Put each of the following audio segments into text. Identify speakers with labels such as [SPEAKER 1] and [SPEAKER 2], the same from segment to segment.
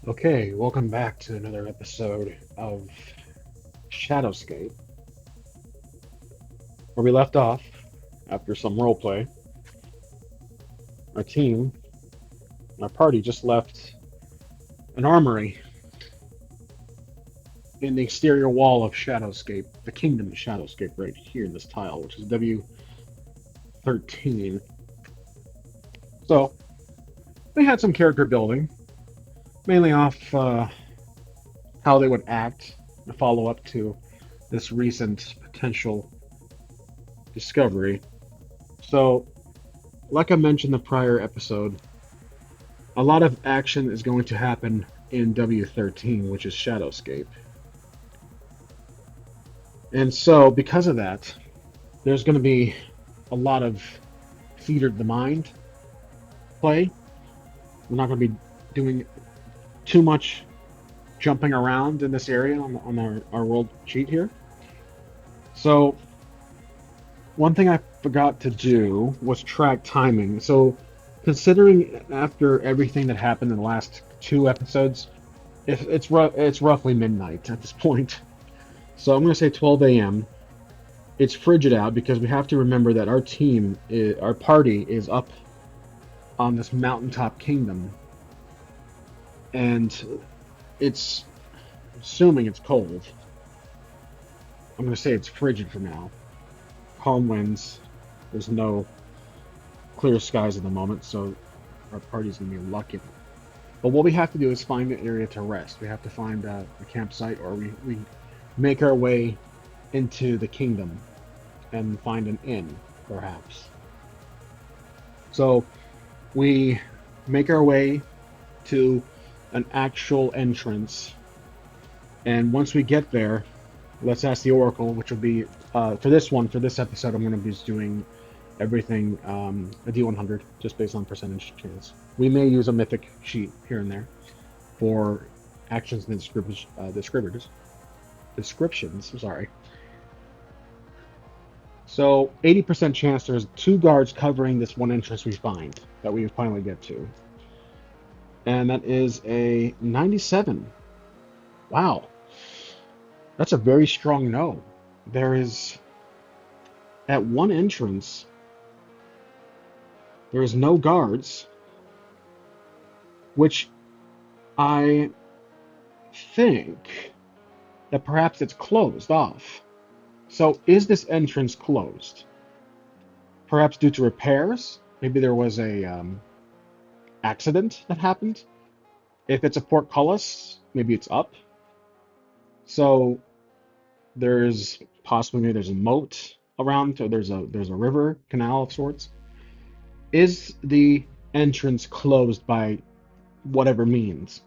[SPEAKER 1] Okay, welcome back to another episode of Shadowscape, where we left off after some roleplay. Our team, our party just left an armory in the exterior wall of Shadowscape, the Kingdom of Shadowscape, right here in this tile, which is W13. So, we had some character building, mainly off how they would act, the follow up to this recent potential discovery. So, like I mentioned in the prior episode, a lot of action is going to happen in W13, which is Shadowscape. And so, because of that, there's going to be a lot of theater of the mind play. We're not going to be doing too much jumping around in this area on our world sheet here. So, one thing I forgot to do was track timing. So, considering after everything that happened in the last two episodes, if it's roughly midnight at this point. So I'm going to say 12 a.m. It's frigid out because we have to remember that our party is up on this mountaintop kingdom, and it's assuming it's cold. I'm going to say it's frigid for now. Calm winds. There's no clear skies at the moment, so our party's going to be lucky. But what we have to do is find an area to rest. We have to find a campsite, or we make our way into the kingdom and find an inn, perhaps. So we make our way to an actual entrance, and once we get there, let's ask the Oracle, which will be for this episode. I'm going to be just doing everything a D100, just based on percentage chance. We may use a mythic sheet here and there for actions and descriptions. Sorry. So 80% chance there's two guards covering this one entrance we find that we finally get to. And that is a 97. Wow. That's a very strong no. There is, at one entrance, there is no guards, which I think that perhaps it's closed off. So is this entrance closed? Perhaps due to repairs? Maybe there was a accident that happened. If it's a portcullis, maybe it's up. So there's possibly maybe there's a moat around, or there's a river canal of sorts. Is the entrance closed by whatever means?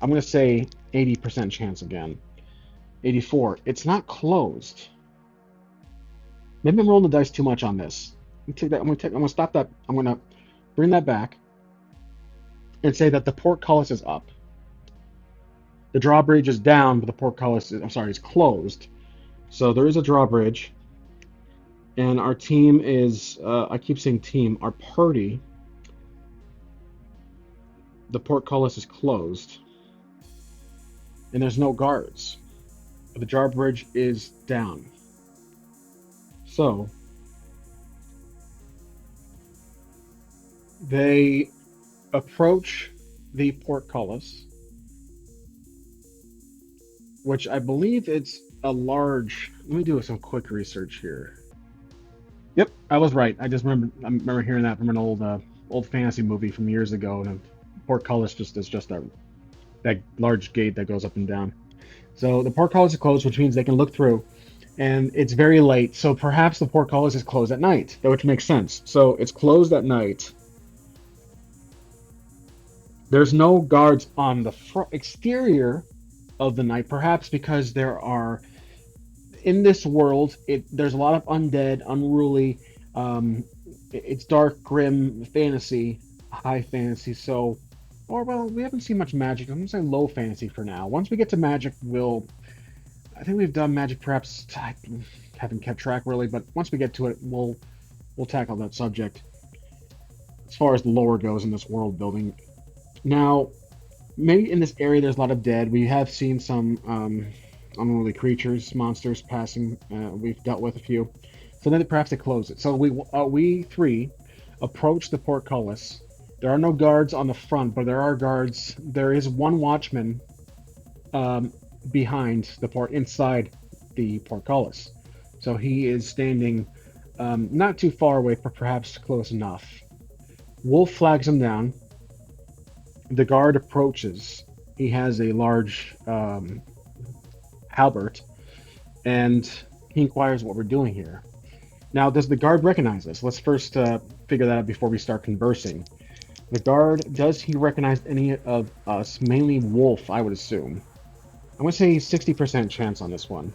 [SPEAKER 1] I'm gonna say 80% chance again. 84. It's not closed. Maybe I'm rolling the dice too much on this. I'm gonna stop that. I'm gonna bring that back and say that the portcullis is up. The drawbridge is down, but the portcullis is closed. So there is a drawbridge, and our team is, I keep saying team, our party, the portcullis is closed, and there's no guards. The drawbridge is down. So they approach the portcullis, which I believe it's a large. Let me do some quick research here. Yep, I was right. I remember hearing that from an old fantasy movie from years ago, and portcullis just is just a that large gate that goes up and down. So the portcullis is closed, which means they can look through, and it's very late. So perhaps the portcullis is closed at night, which makes sense. So it's closed at night. There's no guards on the exterior of the night, perhaps because there are in this world. There's a lot of undead, unruly. Um, it's dark, grim fantasy, high fantasy. So, or well, we haven't seen much magic. I'm gonna say low fantasy for now. Once we get to magic, I think we've done magic. Perhaps I haven't kept track really, but once we get to it, we'll tackle that subject as far as the lore goes in this world building. Now, maybe in this area there's a lot of dead. We have seen some unruly creatures, monsters passing. We've dealt with a few. So then perhaps they close it. So we three approach the portcullis. There are no guards on the front, but there are guards. There is one watchman um, behind the inside the portcullis. So he is standing not too far away, but perhaps close enough. Wolf flags him down. The guard approaches. He has a large halberd, and he inquires what we're doing here. Now, does the guard recognize us? Let's first figure that out before we start conversing. The guard, does he recognize any of us? Mainly Wolf, I would assume. I'm going to say 60% chance on this one.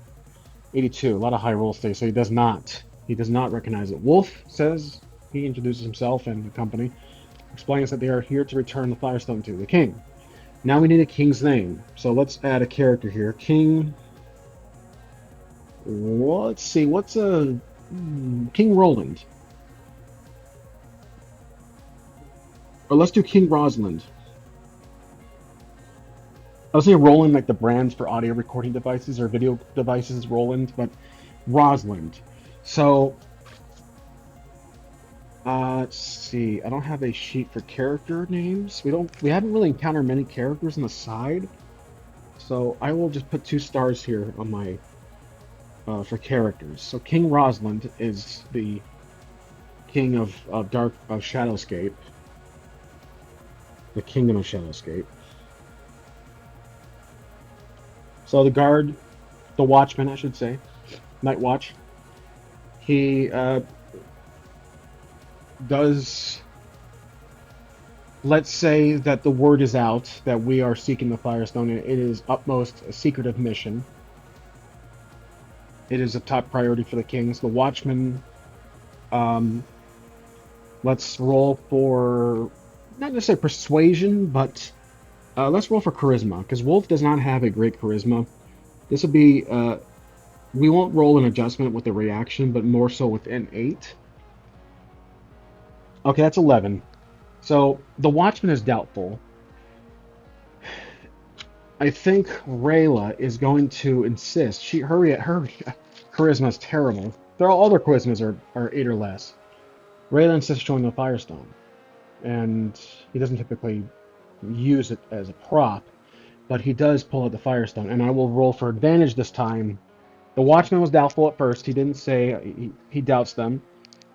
[SPEAKER 1] 82, a lot of high rolls today, so he does not. He does not recognize it. Wolf says, he introduces himself and the company, explains that they are here to return the Firestone to the king. Now we need a king's name. So let's add a character here. King. Let's see. What's a King Roland? Or let's do King Rosalind. I was saying Roland like the brands for audio recording devices or video devices, Roland, but Rosalind. So let's see. I don't have a sheet for character names. We haven't really encountered many characters on the side. So I will just put 2 stars here on my for characters. So King Rosalind is the king of Shadowscape, the Kingdom of Shadowscape. So the guard, the watchman, I should say, Night Watch. He does. Let's say that the word is out that we are seeking the Firestone, and it is utmost a secretive mission. It is a top priority for the kings. The watchman. Let's roll for not necessarily persuasion, but let's roll for charisma because Wolf does not have a great charisma. This will be we won't roll an adjustment with the reaction, but more so with an 8. Okay, that's 11. So the watchman is doubtful. I think Rayla is going to insist. Her charisma is terrible. All their charismas are 8 or less. Rayla insists showing the Firestone, and he doesn't typically use it as a prop, but he does pull out the Firestone, and I will roll for advantage this time. The watchman was doubtful at first. He didn't say he doubts them,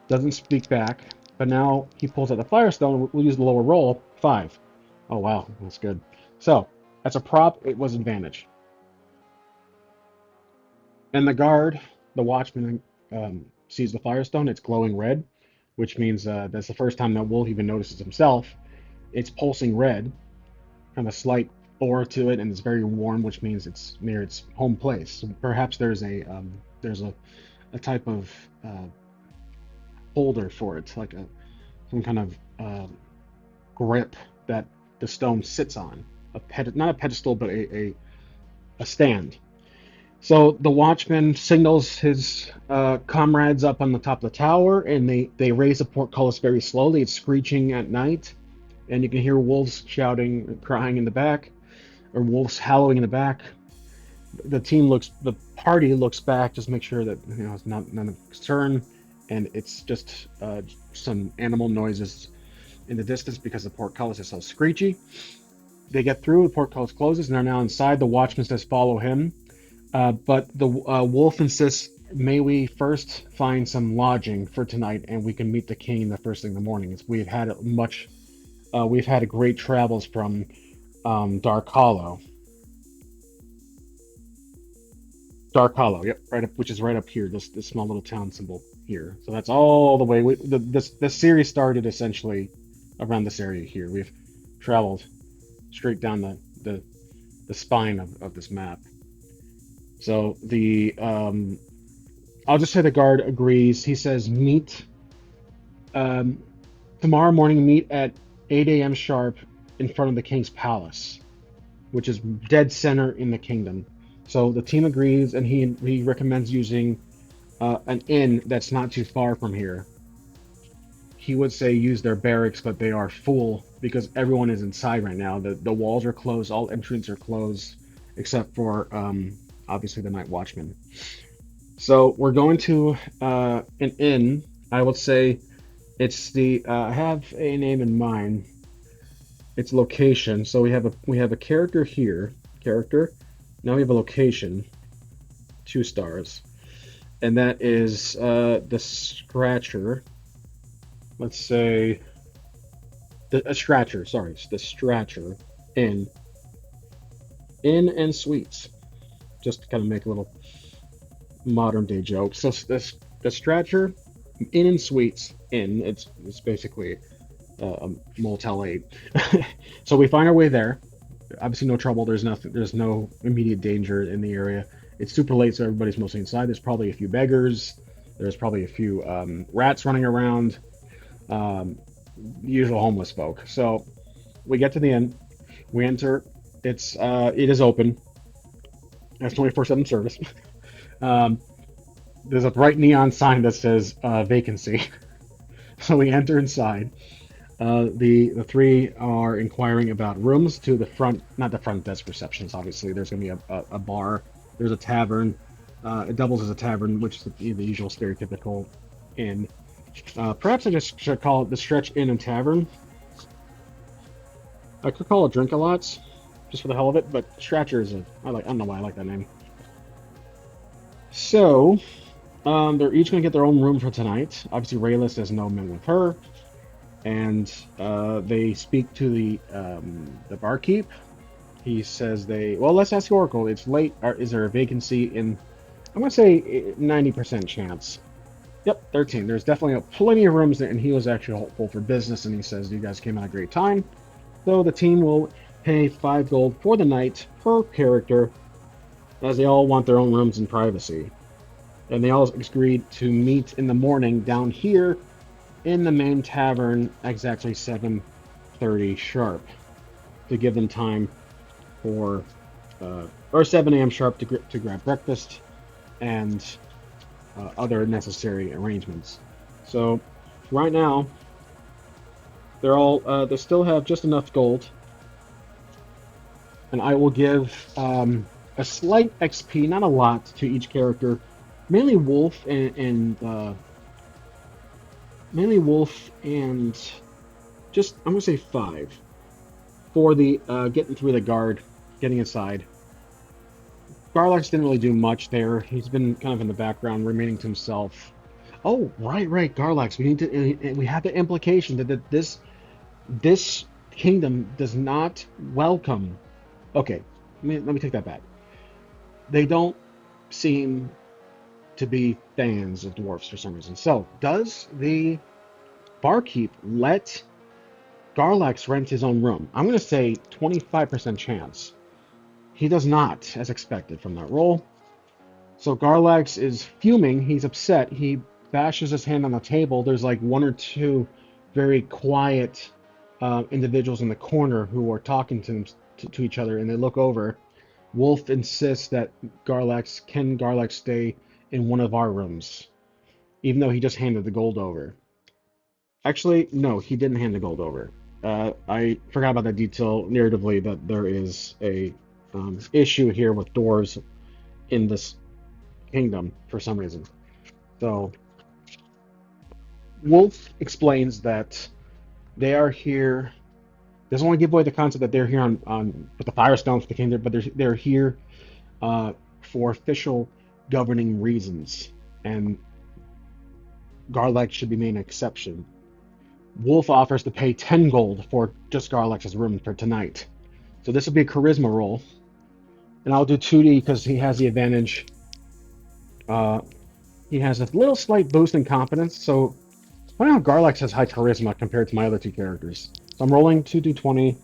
[SPEAKER 1] doesn't speak back, but now he pulls out the Firestone. We'll use the lower roll, 5. Oh wow, that's good. So as a prop, it was advantage. And the guard, the watchman, sees the Firestone. It's glowing red, which means that's the first time that Wolf even notices himself. It's pulsing red, kind of a slight aura to it, and it's very warm, which means it's near its home place. So perhaps there's a type of holder for it, like some kind of grip that the stone sits on. Not a pedestal, but a stand. So the watchman signals his comrades up on the top of the tower, and they raise the portcullis very slowly. It's screeching at night, and you can hear wolves shouting, crying in the back, or wolves howling in the back. The party looks back, just make sure that it's none of concern, and it's just some animal noises in the distance because the portcullis is so screechy. They get through, the portcullis closes, and they're now inside. The watchman says, "Follow him." But the wolf insists, may we first find some lodging for tonight, and we can meet the king the first thing in the morning. We've had great travels from Dark Hollow. Dark Hollow, yep, right up, which is right up here. This small little town symbol here. So that's all the way. This series started essentially around this area here. We've traveled straight down the spine of this map. So I'll just say the guard agrees. He says meet tomorrow morning. Meet at 8 a.m. sharp in front of the king's palace, which is dead center in the kingdom. So the team agrees, and he recommends using an inn that's not too far from here. He would say use their barracks, but they are full because everyone is inside right now. The walls are closed, all entrances are closed, except for obviously the night watchman. So we're going to an inn. I would say it's the I have a name in mind. It's location. So we have a character here, character. Now we have a location, 2 stars, and that is the Scratcher. Let's say a Scratcher. Sorry, the Scratcher Inn, Inn and Suites. Just to kind of make a little modern day joke. So the Scratcher Inn and Suites Inn. It's basically a Motel 8. So we find our way there. Obviously, no trouble. There's nothing. There's no immediate danger in the area. It's super late, so everybody's mostly inside. There's probably a few beggars. There's probably a few rats running around. Um, Usual homeless folk. So we get to the inn. We enter. It is open. It's 24/7 service. Um, there's a bright neon sign that says vacancy. So we enter inside. The three are inquiring about rooms to the front, not the front desk receptions. Obviously, there's going to be a bar. There's a tavern. It doubles as a tavern, which is the usual stereotypical inn. Perhaps I just should call it the Stretch Inn and Tavern. I could call it Drink a Lots, just for the hell of it, but Stretcher is I don't know why I like that name. So, they're each going to get their own room for tonight. Obviously, Rayless has no men with her, and they speak to the barkeep. He says well, let's ask Oracle. It's late. Is there a vacancy in? I'm going to say 90% chance. Yep, 13. There's definitely plenty of rooms there, and he was actually hopeful for business, and he says you guys came at a great time. So the team will pay 5 gold for the night per character, as they all want their own rooms in privacy. And they all agreed to meet in the morning down here in the main tavern exactly 7:30 sharp to give them time for, or 7 a.m. sharp to grab breakfast and other necessary arrangements. So right now, they still have just enough gold, and I will give a slight XP, not a lot, to each character, mainly Wolf and just I'm gonna say 5 for the getting through the guard, getting inside. Garlox didn't really do much there. He's been kind of in the background, remaining to himself. Oh, right, Garlox. We have the implication that this kingdom does not welcome. Okay, let me take that back. They don't seem to be fans of dwarfs for some reason. So, does the barkeep let Garlax rent his own room? I'm going to say 25% chance. He does not, as expected from that roll. So Garlax is fuming. He's upset. He bashes his hand on the table. There's like 1 or 2 very quiet individuals in the corner who are talking to each other, and they look over. Wolf insists that can Garlax stay in one of our rooms, even though he just handed the gold over. Actually, no, he didn't hand the gold over. I forgot about that detail narratively, that there is a issue here with doors in this kingdom for some reason. So Wolf explains that they are here. Doesn't want to give away the concept that they're here on with the Firestone for the kingdom, but they're here for official governing reasons, and Garlex should be made an exception. Wolf offers to pay 10 gold for just Garlex's room for tonight. So this will be a charisma roll, and I'll do 2D because he has the advantage. He has a little slight boost in competence, so I don't know how Garlex has high charisma compared to my other 2 characters. So I'm rolling 2d20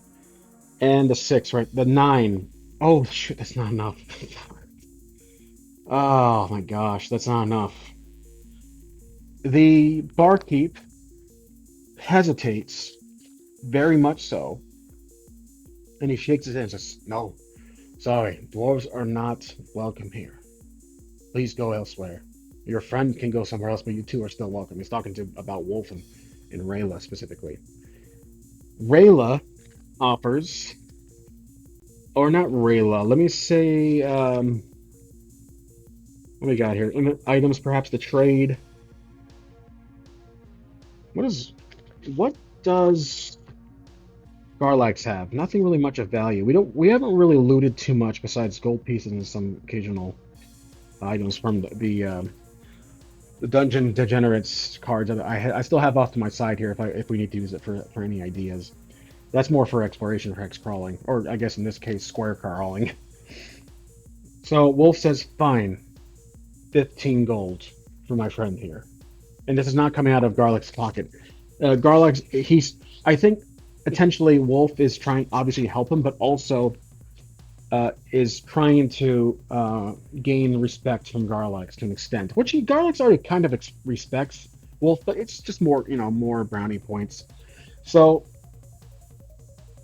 [SPEAKER 1] and the 6, right? The 9. Oh, shoot, that's not enough. Oh my gosh, that's not enough. The barkeep hesitates, very much so, and he shakes his head and says, "No, sorry, dwarves are not welcome here. Please go elsewhere. Your friend can go somewhere else, but you two are still welcome." He's talking about Wolf and Rayla specifically. Rayla offers, or not Rayla, let me say, what we got here? Items, perhaps the trade. What is, what does Garlax have? Nothing really much of value. We haven't really looted too much besides gold pieces and some occasional items from the Dungeon Degenerates cards. I still have off to my side here if we need to use it for any ideas. That's more for exploration, for hex crawling, or I guess in this case, square crawling. So Wolf says, fine, 15 gold for my friend here. And this is not coming out of Garlic's pocket. Garlic's, I think, potentially Wolf is trying, obviously, to help him, but also is trying to gain respect from Garlix to an extent, which Garlix already kind of respects Wolf, but it's just more, more brownie points. So,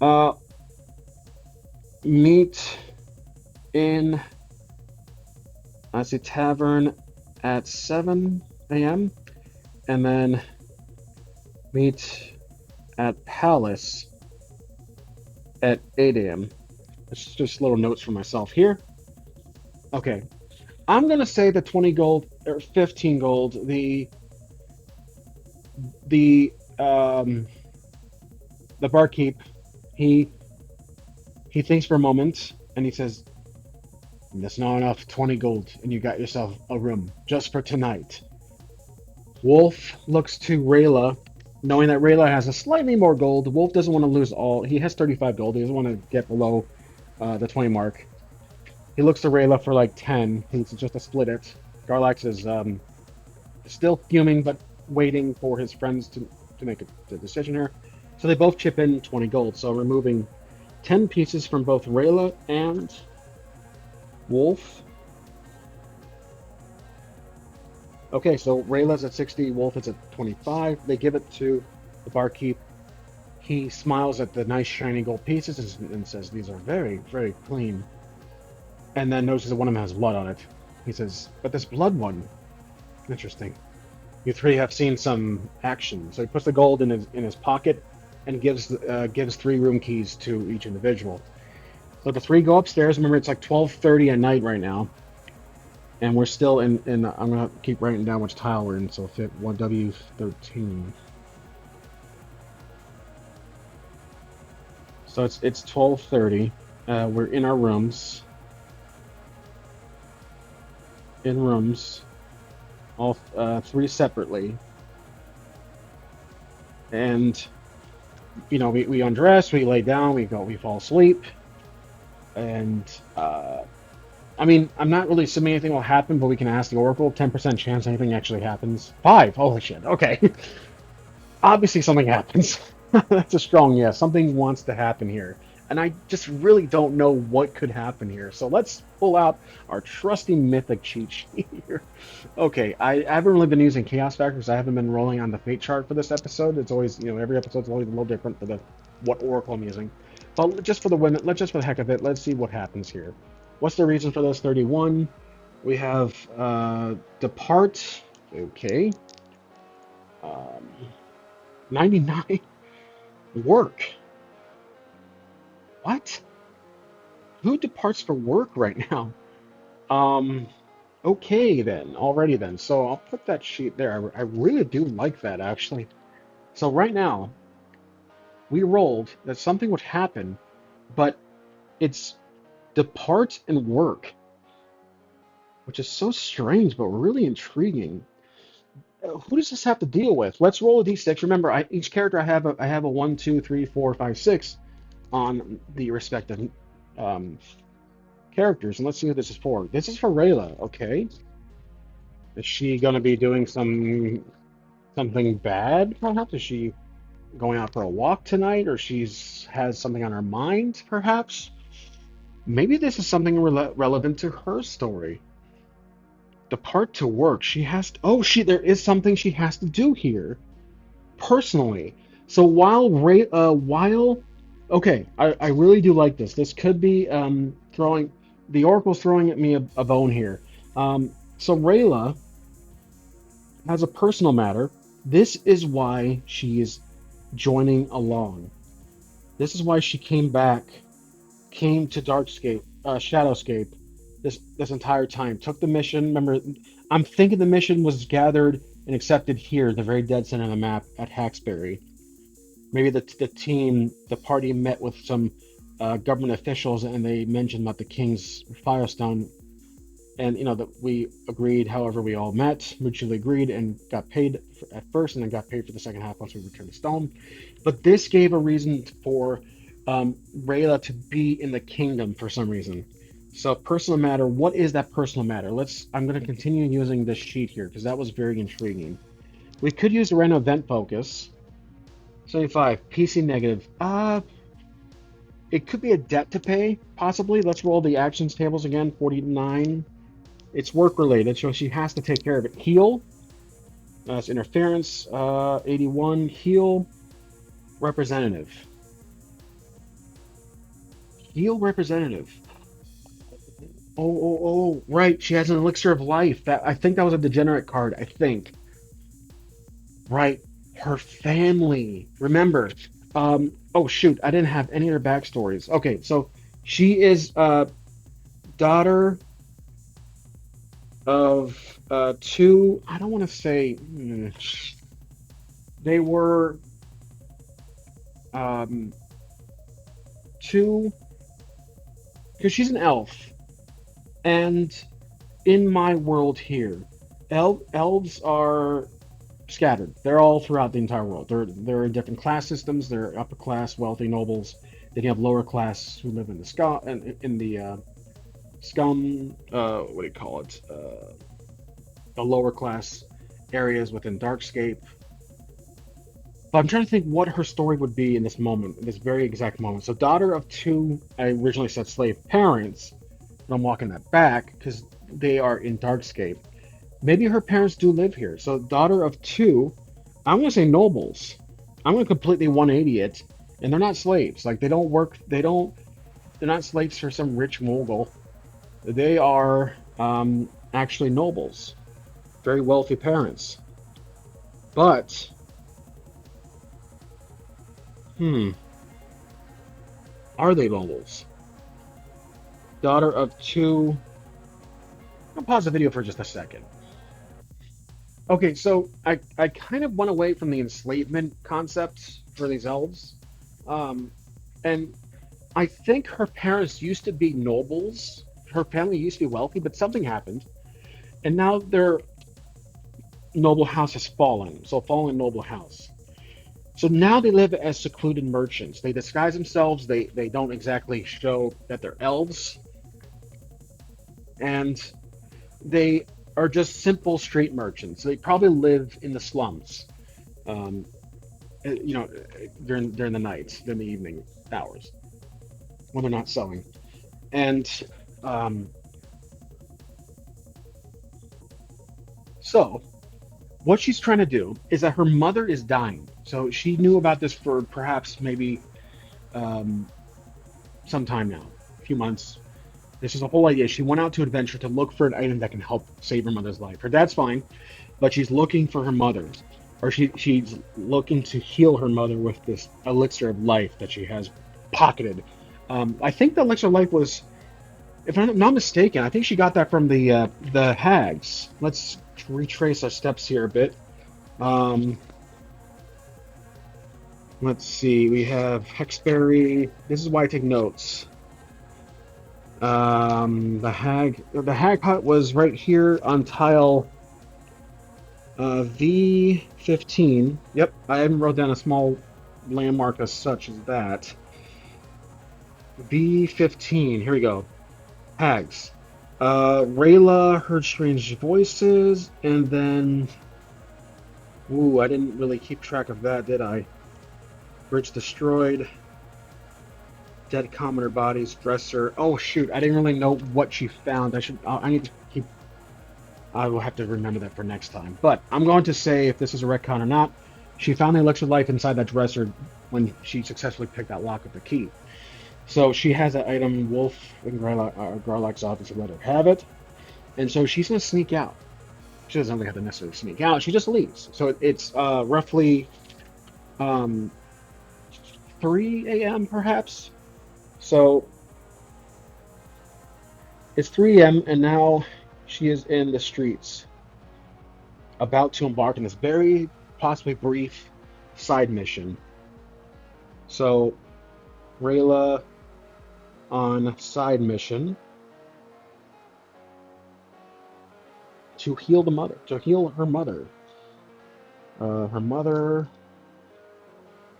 [SPEAKER 1] uh, meet in, let's see, tavern at 7 a.m. and then meet at Palace at 8 a.m. It's just little notes for myself here. Okay, I'm gonna say the 20 gold or 15 gold. The um the barkeep, he he thinks for a moment and he says, "That's not enough. 20 gold, and you got yourself a room just for tonight." Wolf looks to Rayla, knowing that Rayla has a slightly more gold. Wolf doesn't want to lose all. He has 35 gold. He doesn't want to get below the 20 mark. He looks to Rayla for like 10. He's just to split it. Garlax is still fuming, but waiting for his friends to make the decision here. So they both chip in 20 gold. So removing 10 pieces from both Rayla and Wolf. Okay, so Rayla's at 60, Wolf is at 25. They give it to the barkeep. He smiles at the nice shiny gold pieces and says, "These are very, very clean." And then notices that one of them has blood on it. He says, "But this blood one, interesting. You three have seen some action." So he puts the gold in his pocket and gives 3 room keys to each individual. So the three go upstairs. Remember, it's like 12:30 at night right now, and we're still in. I'm gonna keep writing down which tile we're in. So fit 1W13. So it's 12:30. We're in our rooms. In rooms, all 3 separately, and we undress, we lay down, we fall asleep, and I mean, I'm not really assuming anything will happen, but we can ask the Oracle. 10% chance anything actually happens. 5. Holy shit. Okay. Obviously something happens. That's a strong yes. Something wants to happen here. And I just really don't know what could happen here. So let's pull out our trusty mythic cheat sheet here. Okay, I haven't really been using chaos factors. I haven't been rolling on the fate chart for this episode. It's always, every episode's always a little different for the what oracle I'm using. But just for the women, let's just for the heck of it, let's see what happens here. What's the reason for this 31? We have depart. Okay. Um, 99. Work. What? Who departs for work right now? Um, okay then. Alrighty then. So I'll put that sheet there. I really do like that actually. So right now, we rolled that something would happen, but it's depart and work, which is so strange but really intriguing. Who does this have to deal with? Let's roll a d6. Remember, each character I have a 1, 2, 3, 4, 5, 6 on the respective um, characters, and let's see who this is for. This is for Rayla, okay? Is she gonna be doing something bad? Perhaps is she going out for a walk tonight, or she's has something on her mind? Perhaps. Maybe this is something relevant to her story. Depart to work. She has to, oh, there is something she has to do here personally. So okay, I really do like this. This could be throwing the Oracle's throwing at me a bone here. So Rayla has a personal matter. This is why she is joining along. This is why she came to Shadowscape, this entire time. Took the mission. Remember, I'm thinking the mission was gathered and accepted here, the very dead center of the map at Haxbury. Maybe the party met with some government officials, and they mentioned about the King's Firestone, and that we agreed. However, we all met, mutually agreed, and got paid at first, and then got paid for the second half once we returned to Stone. But this gave a reason for Rayla to be in the kingdom for some reason. So personal matter, what is that personal matter? I'm going to continue using this sheet here because that was very intriguing. We could use a random event focus. 75, PC negative. It could be a debt to pay, possibly. Let's roll the actions tables again. 49. It's work related, so she has to take care of it. Heal. That's interference. 81. Heal representative. Heal representative. Oh, right. She has an elixir of life. I think that was a degenerate card. I think. Right. Her family. Remember. Oh shoot, I didn't have any of their backstories. Okay, so she is daughter of two. I don't want to say they were um, two because she's an elf, and in my world here, elves are scattered. They're all throughout the entire world. They're in different class systems. They're upper class, wealthy nobles. Then you have lower class who live in the scum in the scum. What do you call it? The lower class areas within Darkscape. But I'm trying to think what her story would be in this moment, in this very exact moment. So, daughter of two, I originally said slave parents, but I'm walking that back because they are in Darkscape. Maybe her parents do live here. So, daughter of two, I'm going to say nobles. I'm going to completely 180 it, and they're not slaves. Like, they don't work, they're not slaves for some rich mogul. They are actually nobles, very wealthy parents. But, hmm, are they nobles? Daughter of two. I'll pause the video for just a second. Okay, so I kind of went away from the enslavement concept for these elves. Um, and I think her parents used to be nobles. Her family used to be wealthy, but something happened. And now their noble house has fallen. So, fallen noble house. So now they live as secluded merchants. They disguise themselves. They don't exactly show that they're elves. And they are just simple street merchants. They probably live in the slums, um, during the night, during the evening hours when they're not selling. And um, so, what she's trying to do is that her mother is dying. So she knew about this for perhaps maybe um, some time now, a few months. This is the whole idea. She went out to adventure to look for an item that can help save her mother's life. Her dad's fine, but she's looking for her mother, or she's looking to heal her mother with this elixir of life that she has pocketed. I think the elixir of life was, if I'm not mistaken, I think she got that from the hags. Let's retrace our steps here a bit. Um, let's see. We have Hexberry. This is why I take notes. The hag hut was right here on tile V15. Yep, I even wrote down a small landmark as such as that. V15. Here we go. Hags. Rayla heard strange voices, and then, ooh, I didn't really keep track of that, did I? Bridge destroyed. Dead commoner bodies, dresser. Oh shoot, I didn't really know what she found. I need to keep. I will have to remember that for next time. But I'm going to say if this is a retcon or not. She found the elixir of life inside that dresser when she successfully picked that lock with the key. So she has that item. Wolf in Garlock's office let her have it, and so she's gonna sneak out. She doesn't really have to necessarily sneak out. She just leaves. So it's roughly um, 3 a.m. perhaps. So it's 3 a.m. and now she is in the streets, about to embark on this very possibly brief side mission. So Rayla on side mission to heal the mother, to heal her mother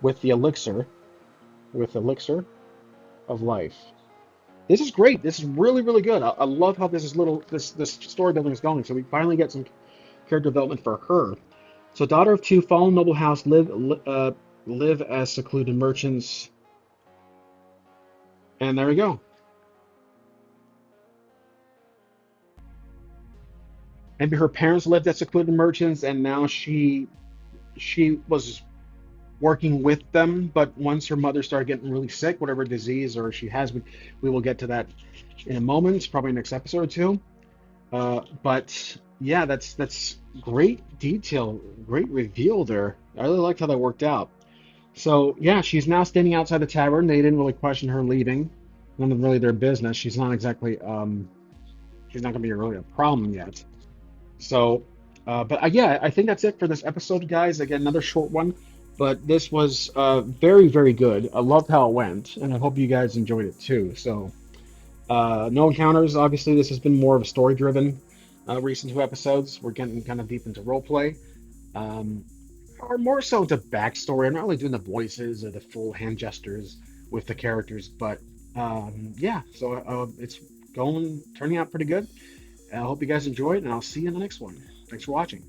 [SPEAKER 1] with the elixir, with elixir of life. This is great. This is really, really good. I love how this story building is going. So we finally get some character development for her. So daughter of two, fall in noble house, live as secluded merchants, and there we go. And her parents lived as secluded merchants, and now she was working with them. But once her mother started getting really sick, whatever disease or she has, we will get to that in a moment, probably next episode or two. But yeah, that's great detail, great reveal there. I really liked how that worked out. So yeah, she's now standing outside the tavern. They didn't really question her leaving. None of really their business. She's not gonna be really a problem yet. So, but yeah, I think that's it for this episode, guys. Again, another short one, but this was very, very good. I loved how it went, and I hope you guys enjoyed it too. So, no encounters. Obviously, this has been more of a story-driven recent two episodes. We're getting kind of deep into roleplay, um, or more so into backstory. I'm not really doing the voices or the full hand gestures with the characters, but yeah. So it's turning out pretty good. I hope you guys enjoyed, and I'll see you in the next one. Thanks for watching.